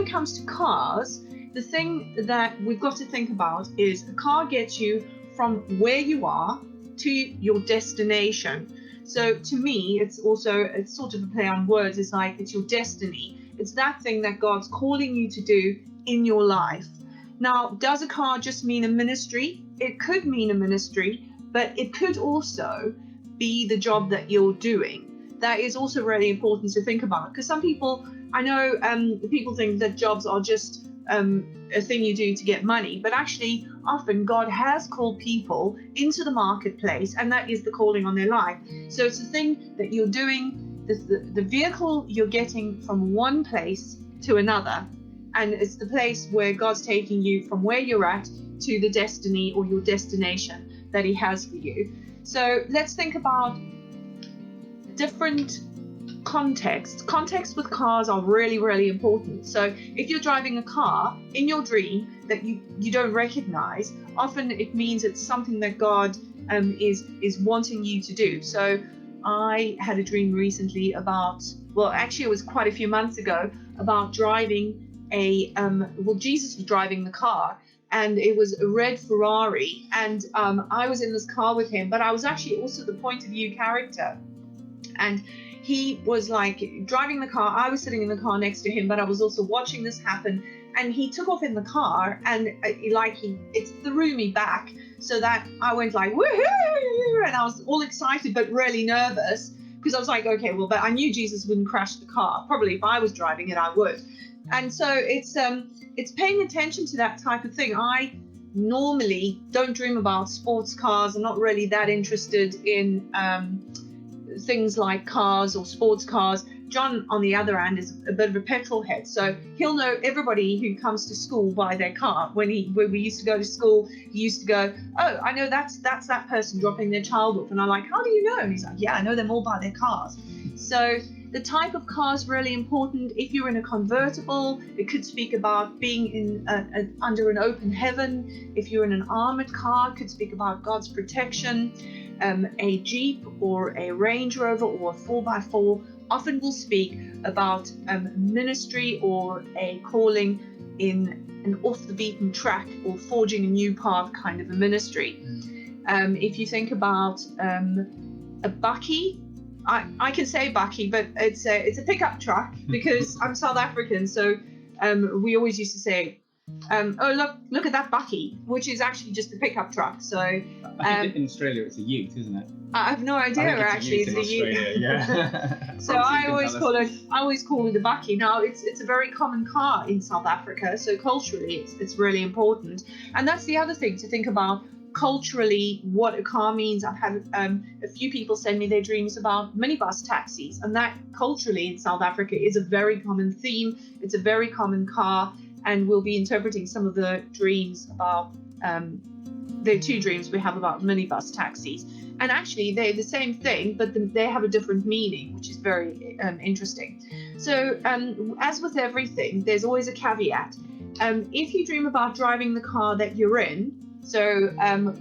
it comes to cars, the thing that we've got to think about is a car gets you from where you are to your destination. So to me, it's sort of a play on words. It's like it's your destiny. It's that thing that God's calling you to do in your life. Now, does a car just mean a ministry? It could mean a ministry, but it could also be the job that you're doing. That is also really important to think about, because some people, I know people think that jobs are just a thing you do to get money, but actually often God has called people into the marketplace, and that is the calling on their life. So it's the thing that you're doing, the vehicle you're getting from one place to another, and it's the place where God's taking you from where you're at to the destiny or your destination that he has for you. So let's think about different contexts. Contexts with cars are really, really important. So if you're driving a car in your dream that you don't recognize, often it means it's something that God is wanting you to do. So I had a dream recently about, well, actually it was quite a few months ago, about driving Jesus was driving the car, and it was a red Ferrari, and I was in this car with him, but I was actually also the point of view character. And he was like driving the car, I was sitting in the car next to him, but I was also watching this happen. And he took off in the car, and it threw me back, so that I went like woohoo, and I was all excited but really nervous, because I was like, okay, well, but I knew Jesus wouldn't crash the car. Probably if I was driving it, I would. And so it's paying attention to that type of thing. I normally don't dream about sports cars. I'm not really that interested in things like cars or sports cars. John, on the other hand, is a bit of a petrol head, so he'll know everybody who comes to school by their car. When we used to go to school, he used to go, oh, I know that's that person dropping their child off, and I'm like, how do you know? And he's like, yeah, I know them all by their cars. So the type of car is really important. If you're in a convertible, it could speak about being in under an open heaven. If you're in an armored car, it could speak about God's protection. A Jeep or a Range Rover or a 4x4 often will speak about ministry or a calling in an off the beaten track or forging a new path kind of a ministry. If you think about a bakkie, I can say bakkie, but it's a pickup truck, because I'm South African, so we always used to say, oh, look at that bakkie, which is actually just a pickup truck. So I think in Australia it's a ute, isn't it? I have no idea where actually it's a ute. Yeah. So I always call it a bakkie. Now it's a very common car in South Africa, so culturally it's really important. And that's the other thing to think about. Culturally, what a car means. I've had a few people send me their dreams about minibus taxis, and that culturally in South Africa is a very common theme. It's a very common car, and we'll be interpreting some of the dreams about there are two dreams we have about minibus taxis, and actually they're the same thing, but they have a different meaning, which is very interesting. So as with everything, there's always a caveat. If you dream about driving the car that you're in, so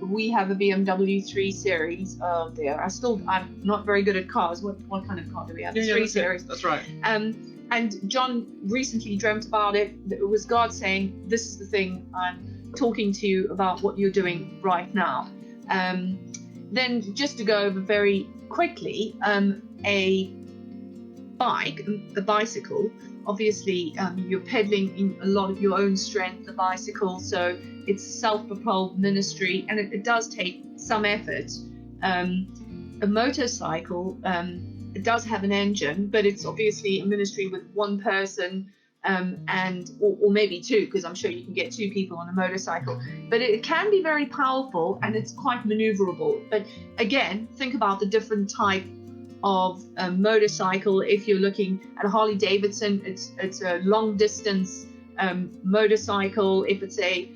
we have a BMW 3 Series. Oh dear, I'm not very good at cars. What kind of car do we have? 3 Series. That's right. And John recently dreamt about it. It was God saying, this is the thing I'm talking to you about, what you're doing right now. Then just to go over very quickly, a bicycle, obviously you're pedaling in a lot of your own strength, the bicycle, so it's self-propelled ministry, and it does take some effort. A motorcycle, it does have an engine, but it's obviously a ministry with one person, or maybe two, because I'm sure you can get two people on a motorcycle. But it can be very powerful, and it's quite maneuverable. But again, think about the different type of motorcycle. If you're looking at a Harley Davidson, it's a long distance motorcycle. If it's a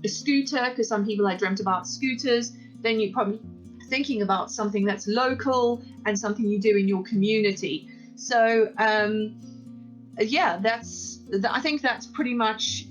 scooter, because some people I dreamt about scooters, then you're probably thinking about something that's local and something you do in your community. So I think that's pretty much